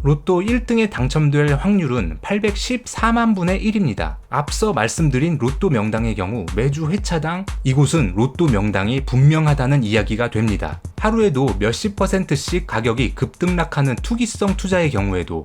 로또 1등에 당첨될 확률은 814만 분의 1입니다. 앞서 말씀드린 로또 명당의 경우 매주 회차당 이곳은 로또 명당이 분명하다는 이야기가 됩니다. 하루에도 몇십 %씩 가격이 급등락하는 투기성 투자의 경우에도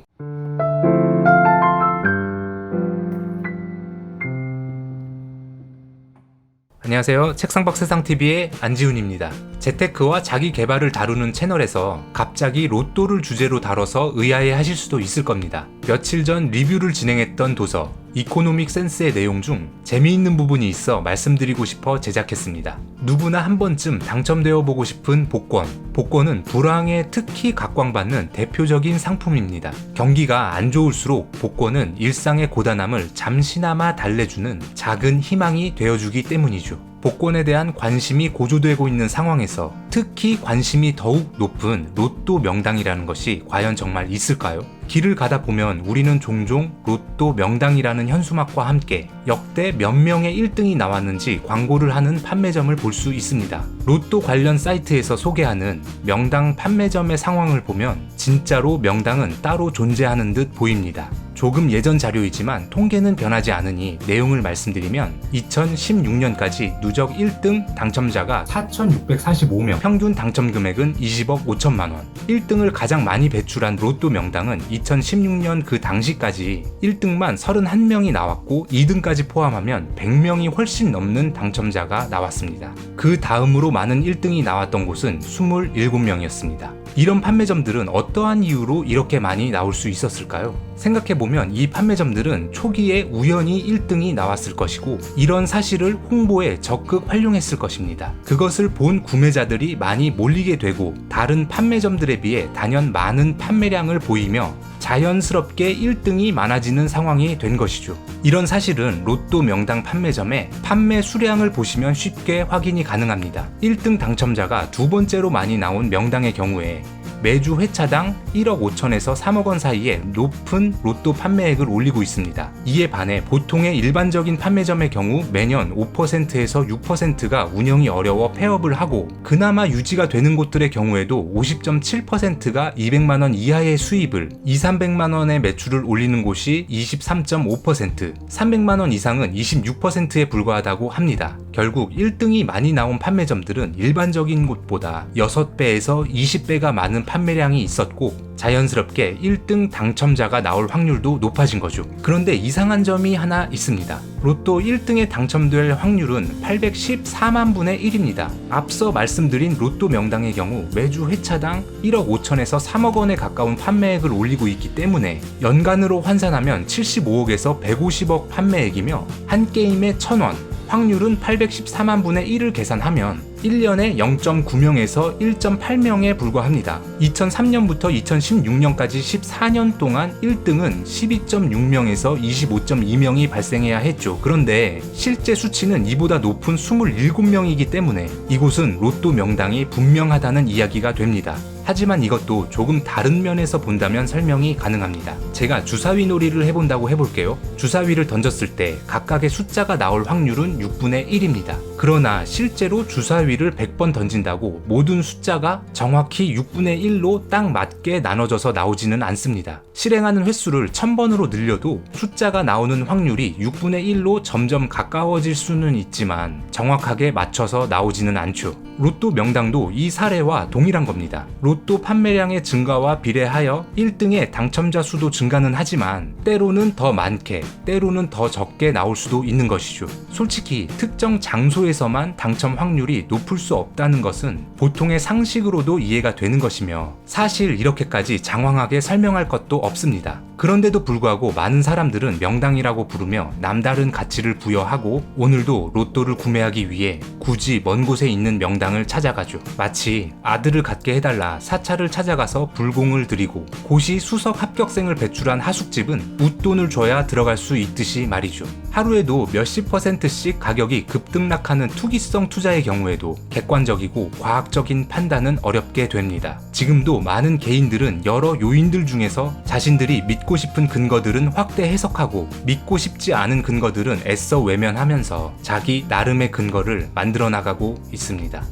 안녕하세요. 책상박 세상TV의 안지훈입니다. 재테크와 자기 개발을 다루는 채널에서 갑자기 로또를 주제로 다뤄서 의아해 하실 수도 있을 겁니다. 며칠 전 리뷰를 진행했던 도서 이코노믹 센스의 내용 중 재미있는 부분이 있어 말씀드리고 싶어 제작했습니다. 누구나 한 번쯤 당첨되어 보고 싶은 복권. 복권은 불황에 특히 각광받는 대표적인 상품입니다. 경기가 안 좋을수록 복권은 일상의 고단함을 잠시나마 달래주는 작은 희망이 되어주기 때문이죠. 복권에 대한 관심이 고조되고 있는 상황에서 특히 관심이 더욱 높은 로또 명당이라는 것이 과연 정말 있을까요? 길을 가다 보면 우리는 종종 로또 명당이라는 현수막과 함께 역대 몇 명의 1등이 나왔는지 광고를 하는 판매점을 볼 수 있습니다. 로또 관련 사이트에서 소개하는 명당 판매점의 상황을 보면 진짜로 명당은 따로 존재하는 듯 보입니다. 조금 예전 자료이지만 통계는 변하지 않으니 내용을 말씀드리면 2016년까지 누적 1등 당첨자가 4,645명, 평균 당첨 금액은 20억 5천만 원. 1등을 가장 많이 배출한 로또 명당은 2016년 그 당시까지 1등만 31명이 나왔고 2등까지 포함하면 100명이 훨씬 넘는 당첨자가 나왔습니다. 그 다음으로 많은 1등이 나왔던 곳은 27명이었습니다. 이런 판매점들은 어떠한 이유로 이렇게 많이 나올 수 있었을까요? 생각해보면 이 판매점들은 초기에 우연히 1등이 나왔을 것이고 이런 사실을 홍보에 적극 활용했을 것입니다. 그것을 본 구매자들이 많이 몰리게 되고 다른 판매점들에 비해 단연 많은 판매량을 보이며 자연스럽게 1등이 많아지는 상황이 된 것이죠. 이런 사실은 로또 명당 판매점의 판매 수량을 보시면 쉽게 확인이 가능합니다. 1등 당첨자가 두 번째로 많이 나온 명당의 경우에 매주 회차당 1억 5천에서 3억 원 사이에 높은 로또 판매액을 올리고 있습니다. 이에 반해 보통의 일반적인 판매점의 경우 매년 5%에서 6%가 운영이 어려워 폐업을 하고 그나마 유지가 되는 곳들의 경우에도 50.7%가 200만 원 이하의 수입을 200~300만 원의 매출을 올리는 곳이 23.5%, 300만 원 이상은 26%에 불과하다고 합니다. 결국 1등이 많이 나온 판매점들은 일반적인 곳보다 6배에서 20배가 많은 판매량이 있었고 자연스럽게 1등 당첨자가 나올 확률도 높아진 거죠. 그런데 이상한 점이 하나 있습니다. 로또 1등에 당첨될 확률은 814만 분의 1입니다. 앞서 말씀드린 로또 명당의 경우 매주 회차당 1억 5천에서 3억 원에 가까운 판매액을 올리고 있기 때문에 연간으로 환산하면 75억에서 150억 판매액이며 한 게임에 1,000원, 확률은 814만 분의 1을 계산하면 1년에 0.9명에서 1.8명에 불과합니다. 2003년부터 2016년까지 14년 동안 1등은 12.6명에서 25.2명이 발생해야 했죠. 그런데 실제 수치는 이보다 높은 27명이기 때문에 이곳은 로또 명당이 분명하다는 이야기가 됩니다. 하지만 이것도 조금 다른 면에서 본다면 설명이 가능합니다. 제가 주사위 놀이를 해본다고 해볼게요. 주사위를 던졌을 때 각각의 숫자가 나올 확률은 6분의 1입니다. 그러나 실제로 주사위를 100번 던진다고 모든 숫자가 정확히 6분의 1로 딱 맞게 나눠져서 나오지는 않습니다. 실행하는 횟수를 1000번으로 늘려도 숫자가 나오는 확률이 6분의 1로 점점 가까워질 수는 있지만 정확하게 맞춰서 나오지는 않죠. 로또 명당도 이 사례와 동일한 겁니다. 로또 판매량의 증가와 비례하여 1등의 당첨자 수도 증가는 하지만 때로는 더 많게, 때로는 더 적게 나올 수도 있는 것이죠. 솔직히 특정 장소에서만 당첨 확률이 높을 수 없다는 것은 보통의 상식으로도 이해가 되는 것이며 사실 이렇게까지 장황하게 설명할 것도 없습니다. 그런데도 불구하고 많은 사람들은 명당이라고 부르며 남다른 가치를 부여하고 오늘도 로또를 구매하기 위해 굳이 먼 곳에 있는 명당을 찾아가죠. 마치 아들을 갖게 해달라 사찰을 찾아가서 불공을 드리고 고시 수석 합격생을 배출한 하숙집은 웃돈을 줘야 들어갈 수 있듯이 말이죠. 하루에도 몇십 %씩 가격이 급등락하는 투기성 투자의 경우에도 객관적이고 과학적인 판단은 어렵게 됩니다. 지금도 많은 개인들은 여러 요인들 중에서 자신들이 믿고 싶은 근거들은 확대 해석하고 믿고 싶지 않은 근거들은 애써 외면하면서 자기 나름의 근거를 만들어 나가고 있습니다.